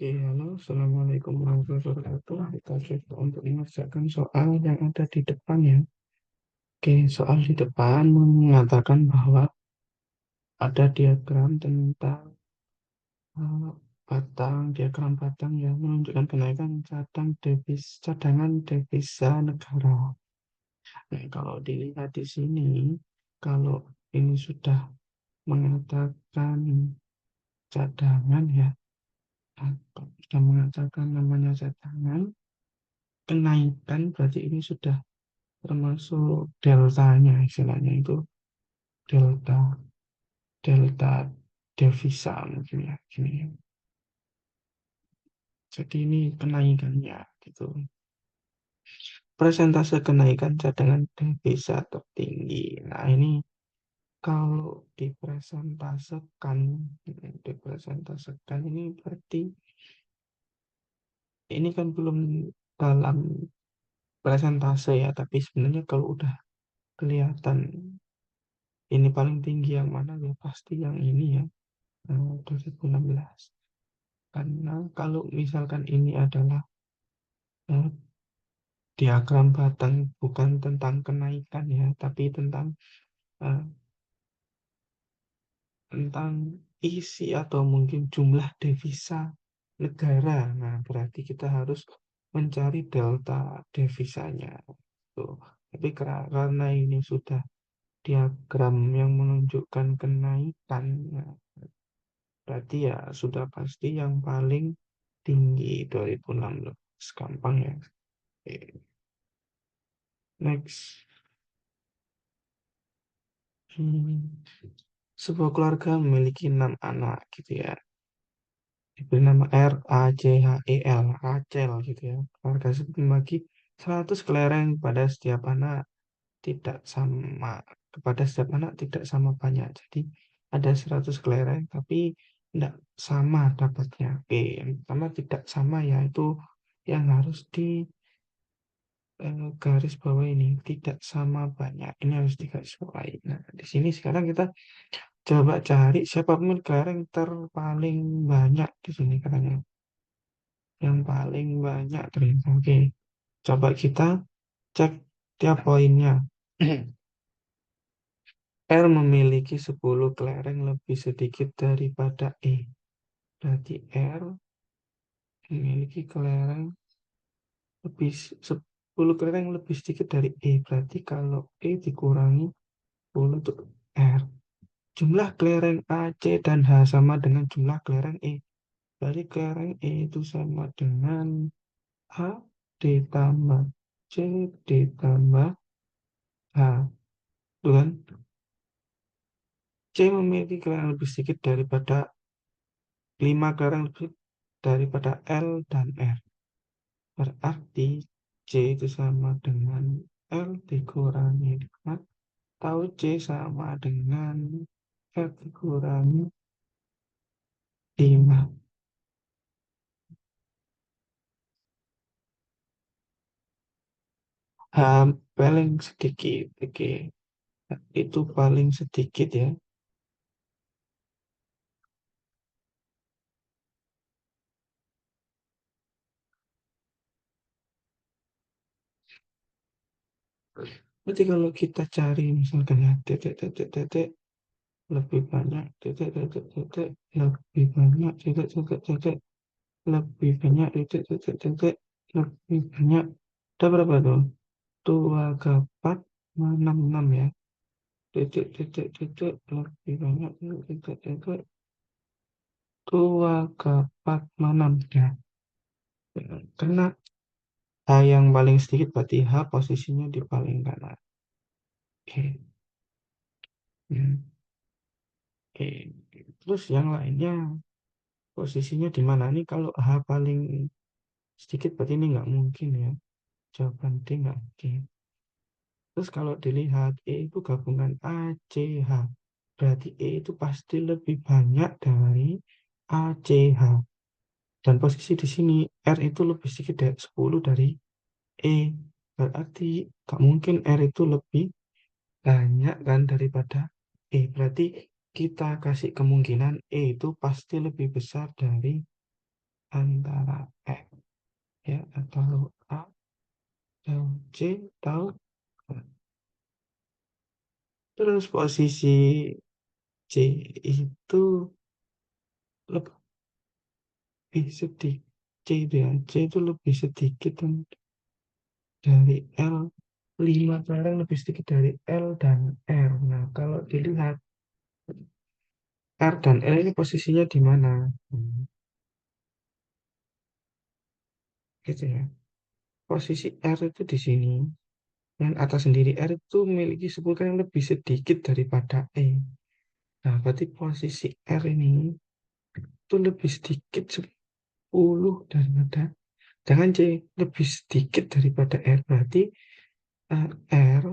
Oke, halo, Assalamualaikum warahmatullahi wabarakatuh. Kita coba untuk mengerjakan soal yang ada di depan ya. Oke, soal di depan mengatakan bahwa ada diagram tentang eh, diagram batang yang menunjukkan kenaikan cadangan devisa negara. Nah, kalau dilihat di sini, kalau ini sudah mengatakan cadangan ya, atau sudah mengatakan namanya cadangan, kenaikan berarti ini sudah termasuk deltanya, istilahnya itu delta delta devisa mungkin ya gini ya. Jadi ini kenaikannya gitu, persentase kenaikan cadangan devisa tertinggi. Nah ini kalau dipresentasekan ini berarti ini kan belum dalam presentase ya, tapi sebenarnya kalau udah kelihatan ini paling tinggi yang mana ya pasti yang ini ya, 2016. Karena kalau misalkan ini adalah eh, diagram batang bukan tentang kenaikan ya, tapi eh, tentang isi atau mungkin jumlah devisa negara. Nah, berarti kita harus mencari delta devisanya. Tuh. Tapi karena ini sudah diagram yang menunjukkan kenaikan, nah, berarti ya sudah pasti yang paling tinggi 2016. Gampang ya. Oke. Next. Hmm. Sebuah keluarga memiliki 6 anak gitu ya. Diberi nama R, A, C, H, E, L, Rachel gitu ya. Keluarga tersebut membagi 100 kelereng pada setiap anak tidak sama. Kepada setiap anak tidak sama banyak. Jadi ada 100 kelereng tapi tidak sama dapatnya. Oke, yang pertama tidak sama ya itu yang harus di garis bawah ini tidak sama banyak. Ini harus digaris bawahi. Nah, di sini sekarang kita coba cari siapa pemilik kelereng terpaling banyak di sini katanya. Yang paling banyak ternyata. Oke, coba kita cek tiap poinnya. R memiliki 10 kelereng lebih sedikit daripada E. Berarti R memiliki kelereng lebih 10 kelereng lebih sedikit dari E. Berarti kalau E dikurangi 10 itu R. Jumlah kelereng A, C, dan H sama dengan jumlah kelereng E. Berarti kelereng E itu sama dengan A ditambah C ditambah H. Tuh kan? C memiliki kelereng lebih sedikit daripada 5 kelereng lebih daripada L dan R. Berarti C itu sama dengan L dikurangi 5. Tahu C sama dengan L dikurangi 5. H paling sedikit. Oke. Itu paling sedikit ya. Berarti kalau kita cari misalkan ya titik titik titik lebih banyak titik titik titik lebih banyak titik titik titik lebih banyak titik titik titik lebih banyak. Ada berapa tuh? 2 ke 4 66 ya. Titik titik titik lebih banyak titik titik titik 2 ke 4 6 ya. Karena H yang paling sedikit berarti H posisinya di paling kanan. Oke. Hmm. Oke. Terus yang lainnya posisinya di mana nih? Kalau H paling sedikit berarti ini nggak mungkin ya. Jawaban D nggak mungkin. Terus kalau dilihat E itu gabungan A, C, H. Berarti E itu pasti lebih banyak dari A, C, H. Dan posisi di sini R itu lebih sedikit dari 10 dari E. Berarti nggak mungkin R itu lebih banyak kan daripada E. Berarti kita kasih kemungkinan E itu pasti lebih besar dari antara F ya atau A atau C atau A. Terus posisi C itu lebih sedikit. C itu ya, C itu lebih sedikit dari L 5 kali lebih sedikit dari L dan R. Nah, kalau dilihat R dan L ini posisinya di mana? Gitu ya. Posisi R itu di sini. Yang atas sendiri R itu memiliki 10 kali yang lebih sedikit daripada E. Nah, berarti posisi R ini itu lebih sedikit 10 daripada, jangan C, lebih sedikit daripada R. Berarti R,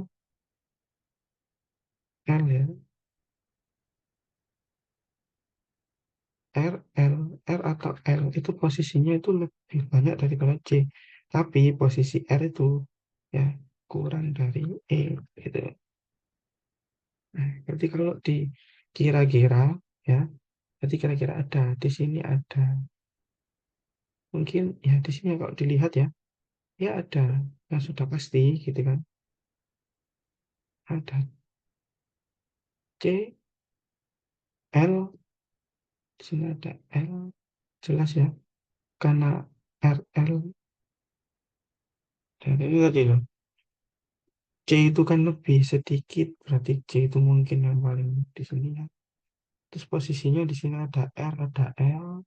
L ya, R, L, R atau L itu posisinya itu lebih banyak daripada C. Tapi posisi R itu ya kurang dari E gitu. Nah, berarti kalau dikira-kira ya, berarti kira-kira ada di sini ada mungkin ya di sini kalau dilihat ya, ya ada yang sudah pasti gitu kan. Ada C, L, di sini ada L, jelas ya. Karena R, L dan ini tadi loh. C itu kan lebih sedikit, berarti C itu mungkin yang paling di sini ya. Terus posisinya di sini ada R, ada L,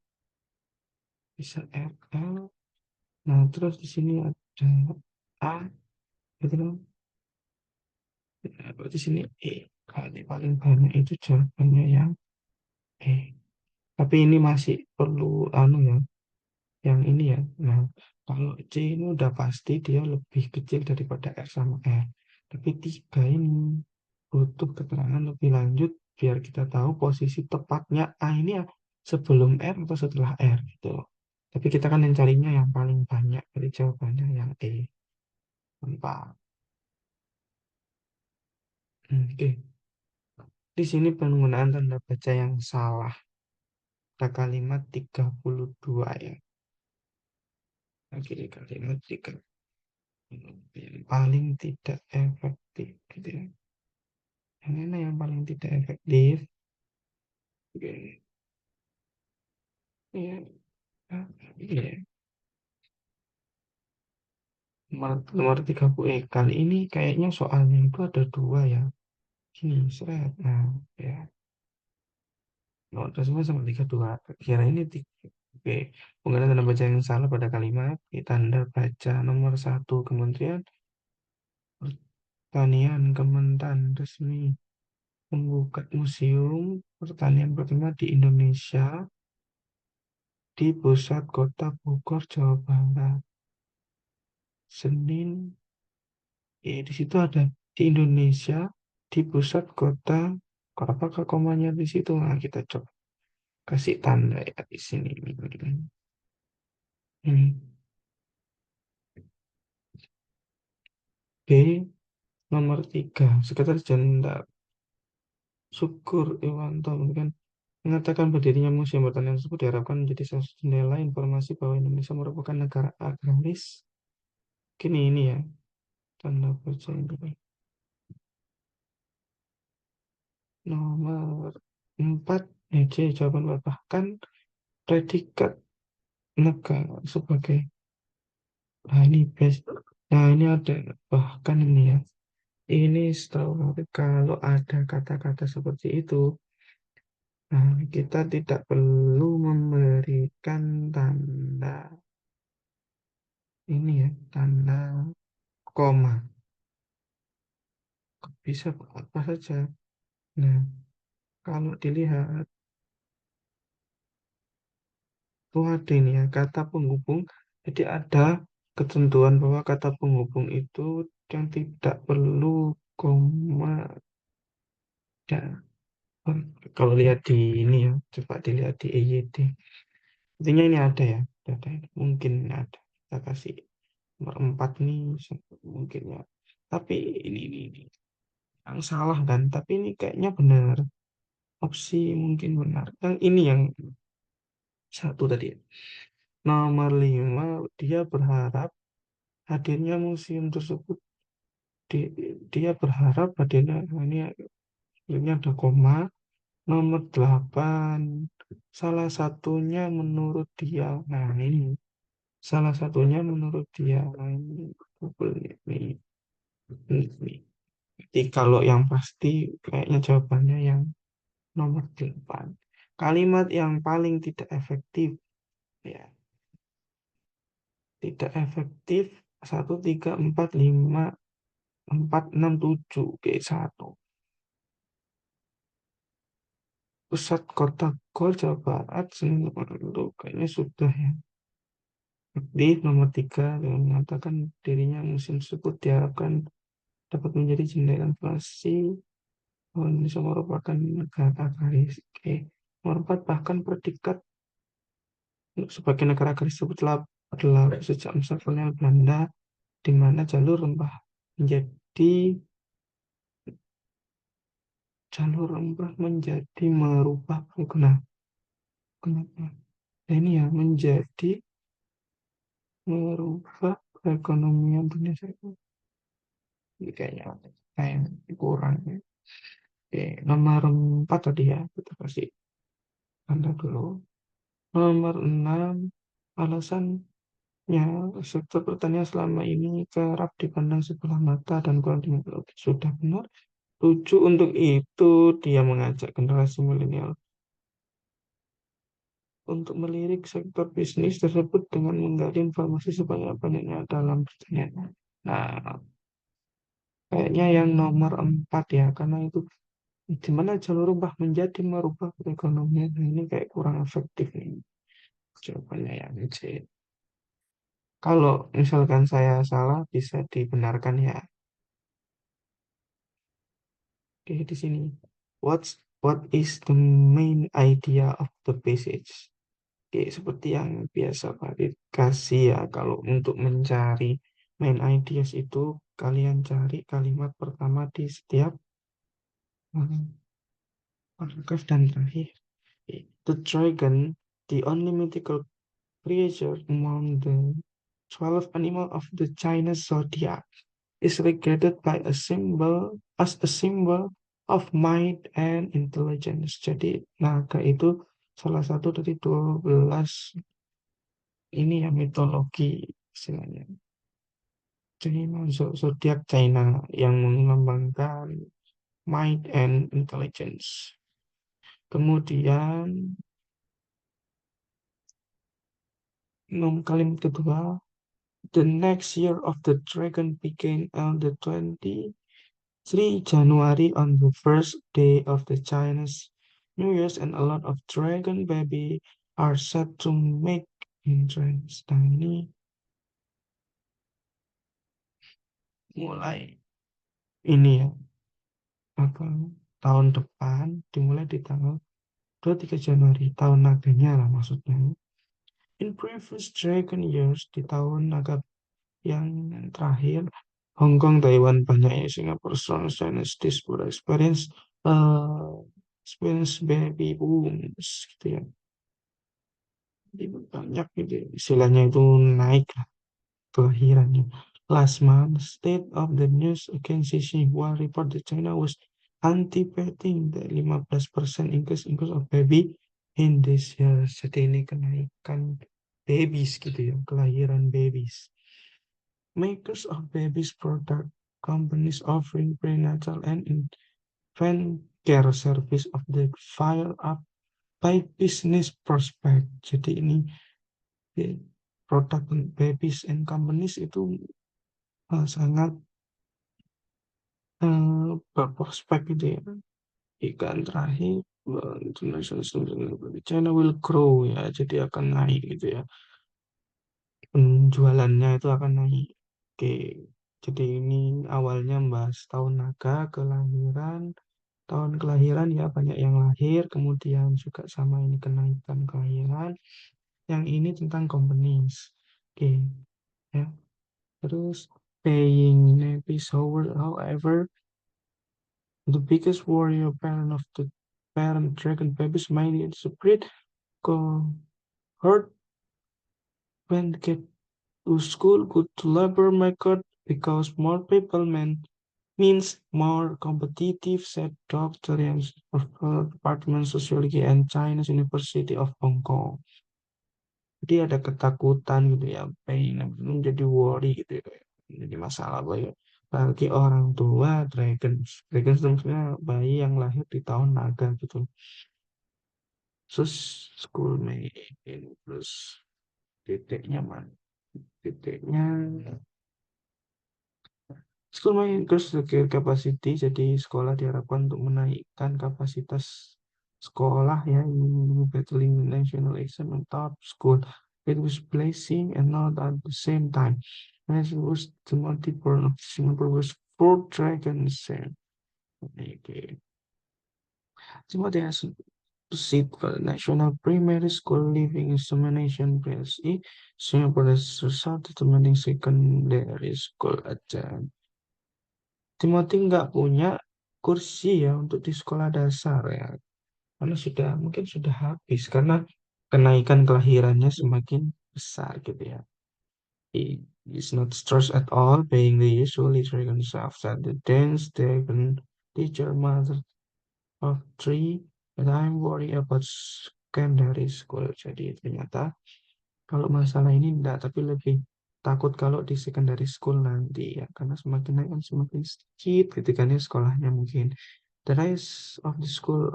bisa R, L. Nah, terus di sini ada A, gitu kan. Nah, berarti sini E. Kali paling banyak itu jawabannya yang E. Tapi ini masih perlu anu ya, yang ini ya. Nah, kalau C ini udah pasti dia lebih kecil daripada R sama R. Tapi tiga ini butuh keterangan lebih lanjut biar kita tahu posisi tepatnya A ini ya sebelum R atau setelah R gitu loh. Tapi kita kan yang carinya yang paling banyak, jadi jawabannya yang E. Empat. Oke. Di sini penggunaan tanda baca yang salah. Ada kalimat 32 ya. Oke, kalimat 3 yang paling tidak efektif gitu ya. Yang mana yang paling tidak efektif? Oke. Iya, iya. Nomor 30. Kali ini kayaknya soalnya itu ada dua ya. Gini, seret. Nah, ya. Nomor tersebut sama 32. Kira ini tiga. Oke. Penggunaan tanda baca yang salah pada kalimat. Tanda baca nomor satu Kementerian Pertanian Kementan resmi membuka museum pertanian pertama di Indonesia di pusat kota Bogor, Jawa Barat. Senin, di situ ada di Indonesia di pusat kota. Apakah komanya di situ? Nah, kita coba kasih tanda ya di sini. Ini B nomor 3. Sekretaris Jenderal Syukur Iwanto kan mengatakan berdirinya Museum Pertanian tersebut diharapkan menjadi salah satu jendela informasi bahwa Indonesia merupakan negara agraris. Kini ini ya tanda baca ini. Nomor 4, C jawaban bahkan predikat negara sebagai, nah ini best. Nah ini ada bahkan ini ya. Ini setahu aku kalau ada kata-kata seperti itu, nah kita tidak perlu memberikan tanda ini ya, tanda koma. Bisa apa saja. Nah, kalau dilihat tuh ada ini ya, kata penghubung. Jadi ada ketentuan bahwa kata penghubung itu yang tidak perlu koma. Ya, kalau lihat di ini ya, coba dilihat di EYD. Intinya ini ada ya, data ini. Mungkin ada. Kita kasih nomor 4 nih, mungkin ya. Tapi ini yang salah kan. Tapi ini kayaknya benar. Opsi mungkin benar. Yang ini yang satu tadi ya. Nomor 5, dia berharap hadirnya museum tersebut. Dia berharap hadirnya, nah, ini ada koma. Nomor 8, salah satunya menurut dia. Nah, ini salah satunya menurut dia. Nah, ini Google ini. Jadi kalau yang pasti kayaknya jawabannya yang nomor 8. Kalimat yang paling tidak efektif, ya. Tidak efektif. 1, 3, 4, 5, 4, 6, 7. Oke, 1. Pusat kota Gor, Jawa Barat, Senin itu kayaknya sudah ya. Aktif. Nomor 3, yang mengatakan dirinya musim tersebut diharapkan dapat menjadi jendela inflasi. Oh, Indonesia merupakan negara garis. Oke. Nomor 4, bahkan predikat sebagai negara garis tersebut telah berlaku sejak masa kolonial Belanda, di mana menjadi jalur rempah menjadi merubah kenapa? Nah, ini ya menjadi merubah perekonomian dunia saya. Ini kayaknya kayak kurang ya. Oke, nomor 4 tadi ya, kita kasih tanda dulu. Nomor 6, alasannya sektor pertanian selama ini kerap dipandang sebelah mata dan kurang dimengerti. Sudah benar. 7, untuk itu dia mengajak generasi milenial untuk melirik sektor bisnis tersebut dengan menggali informasi sebanyak-banyaknya dalam pertanian. Nah, kayaknya yang nomor 4 ya, karena itu di mana jalur rubah menjadi merubah perekonomian. Nah, ini kayak kurang efektif nih. Jawabannya yang C. Kalau misalkan saya salah, bisa dibenarkan ya. Oke, di sini. What is the main idea of the passage? Oke, seperti yang biasa Farid kasih ya, kalau untuk mencari main ideas itu, kalian cari kalimat pertama di setiap paragraf dan terakhir. Oke, the dragon, the only mythical creature among the 12 animals of the Chinese zodiac, is regarded by a symbol as a symbol of might and intelligence. Jadi naga itu salah satu dari 12 ini ya mitologi istilahnya. China, zodiak China yang melambangkan might and intelligence. Kemudian kalimat kedua, the next year of the dragon began on the 23 January on the first day of the Chinese New Year's, and a lot of dragon baby are set to make entrance. Nah, ini mulai ini ya, apa, tahun depan dimulai di tanggal 23 Januari, tahun naganya lah maksudnya. In previous dragon years, di tahun naga yang terakhir, Hong Kong, Taiwan, banyak ya, Singapore, Australia, China, diaspora experience baby booms gitu ya. Jadi banyak gitu ya, istilahnya itu naik lah kelahirannya. Last month, State of the News against Xinhua report that China was anticipating the 15% increase of baby in this year. Jadi ini kenaikan babies gitu ya, kelahiran babies. Makers of babies product, companies offering prenatal and infant care service of the fire up by business prospect. Jadi ini produk babies and companies itu sangat berprospek gitu ya. Ikan terakhir, China will grow ya, jadi akan naik gitu ya. Penjualannya itu akan naik. Oke, jadi ini awalnya membahas tahun naga, tahun kelahiran ya, banyak yang lahir, kemudian juga sama ini kenaikan kelahiran. Yang ini tentang companies. Oke, ya. Terus paying Navy however, the biggest warrior parent of the parent dragon babies mighty and spread cohort When they get to school, go to labor market because more people means more competitive, said Dr. Yang of Department Sociology and Chinese University of Hong Kong. Jadi ada ketakutan gitu ya, pain, menjadi worry gitu ya. Jadi masalah bahwa bagi orang tua dragons, dragons itu maksudnya bayi yang lahir di tahun naga gitu. Terus school main, terus titiknya mana? Titiknya school may increase the care capacity, jadi sekolah diharapkan untuk menaikkan kapasitas sekolah ya, ini battling national exam and top school. It was blessing and not at the same time. As it was the multiple of Singapore was four dragons. Okay. Timothy has to sit for the National Primary School Living Examination PSE. Singapore has resulted to many secondary school attend. Timothy nggak punya kursi ya untuk di sekolah dasar ya, karena mungkin sudah habis karena kenaikan kelahirannya semakin besar gitu ya. He is not stressed at all, being the usually dragon self that the dance dragon teacher mother of three, and I'm worried about secondary school. Jadi ternyata kalau masalah ini enggak, tapi lebih takut kalau di secondary school nanti ya, karena semakin naik kan semakin sedikit gitu kan ya sekolahnya mungkin. The rise of the school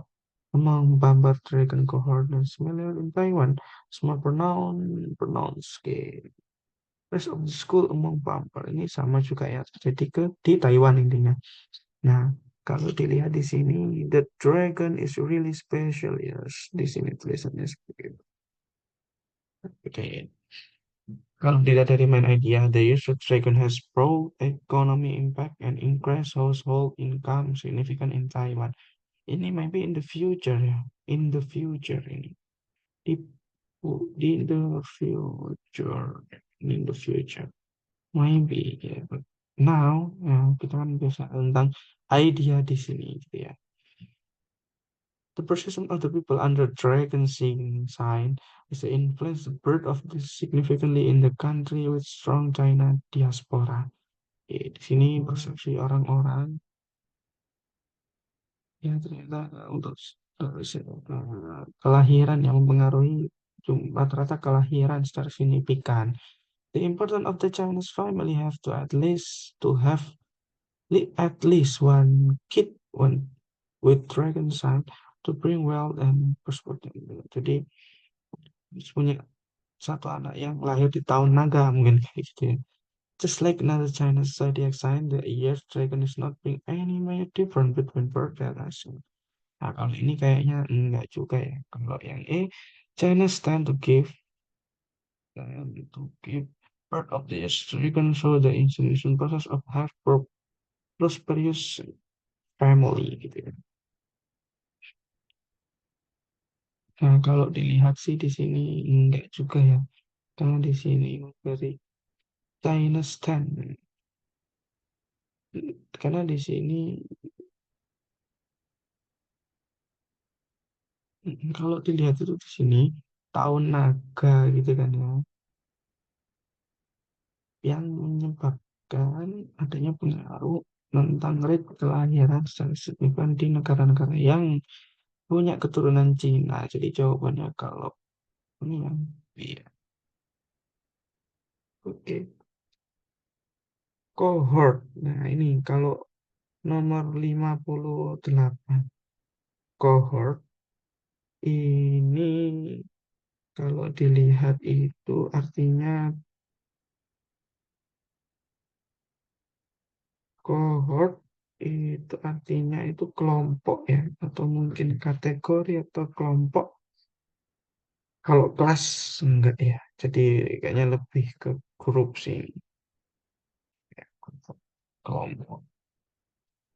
among Bambar Dragon cohort dan similar in Taiwan, small pronounce ke rest of the school among Bambar ini sama juga ya terjadi di Taiwan intinya. Nah, kalau dilihat di sini, the dragon is really special, yes. Di sini tulisannya seperti itu. Oke. Kalau dilihat dari main idea, the use of dragon has broad economy impact and increased household income significant in Taiwan. Ini maybe in the future ya, in the future ini. Di, di the future, in the future. Maybe ya, but now ya, kita kan biasa tentang idea di sini gitu ya. The persistence of the people under dragon sign is the influence the birth of this significantly in the country with strong China diaspora. Di sini persepsi orang-orang ya ternyata untuk kelahiran yang mempengaruhi rata-rata kelahiran secara signifikan. The importance of the Chinese family have to have at least one kid one with dragon sign to bring wealth and prosperity. Jadi punya satu anak yang lahir di tahun naga mungkin kayak gitu ya. Just like another Chinese zodiac sign, the year's dragon is not being any major different between birth and ascent. Nah, kalau ini kayaknya enggak juga ya. Kalau yang Chinese tend to give birth of the year's dragon, so the institution process of have prosperous family gitu ya. Nah, kalau dilihat sih di sini enggak juga ya. Karena di sini dari China stand. Karena di sini kalau dilihat itu di sini tahun naga gitu kan ya, yang menyebabkan adanya pengaruh tentang rate kelahiran secara signifikan di negara-negara yang punya keturunan Cina. Jadi jawabannya kalau ini yang iya. Oke, cohort. Nah, ini kalau nomor 58 cohort ini kalau dilihat itu artinya cohort itu artinya itu kelompok ya, atau mungkin kategori atau kelompok. Kalau kelas enggak ya, jadi kayaknya lebih ke grup sih ya, kelompok.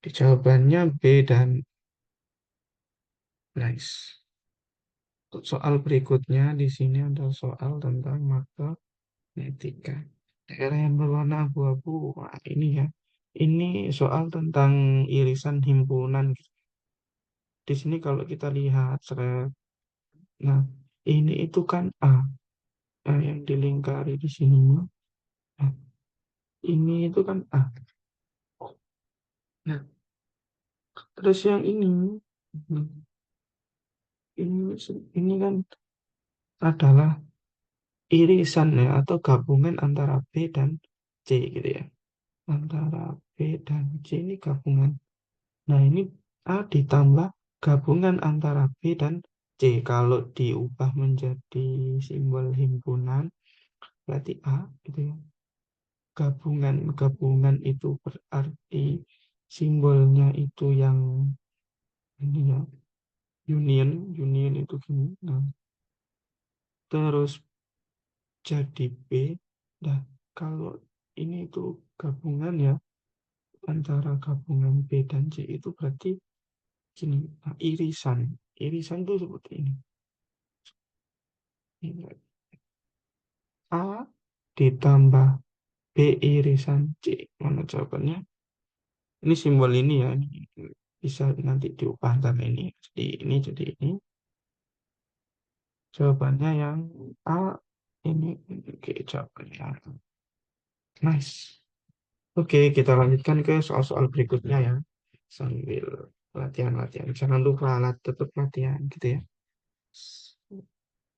Di jawabannya B dan nice. Untuk soal berikutnya di sini ada soal tentang matematika. Daerah yang berwarna abu-abu, wah ini ya. Ini soal tentang irisan himpunan. Di sini kalau kita lihat, nah ini itu kan A. yang dilingkari di sini. Nah, ini itu kan A. Nah, terus yang hmm, ini, ini kan adalah irisan ya atau gabungan antara B dan C gitu ya. Antara B dan C ini gabungan. Nah, ini A ditambah gabungan antara B dan C. Kalau diubah menjadi simbol himpunan, berarti A gitu ya. Gabungan itu berarti simbolnya itu yang ini ya, union itu gini. Nah, terus jadi B. Nah, kalau ini itu gabungan ya, antara gabungan B dan C itu berarti gini, nah, irisan. Irisan itu seperti ini. Ini A ditambah B irisan C. Mana jawabannya? Ini simbol ini ya, ini bisa nanti diubah antara ini. Jadi ini. Jawabannya yang A ini. Oke, jawabannya. Nice. Oke, kita lanjutkan ke soal-soal berikutnya ya. Sambil latihan-latihan. Jangan lupa tetap latihan gitu ya.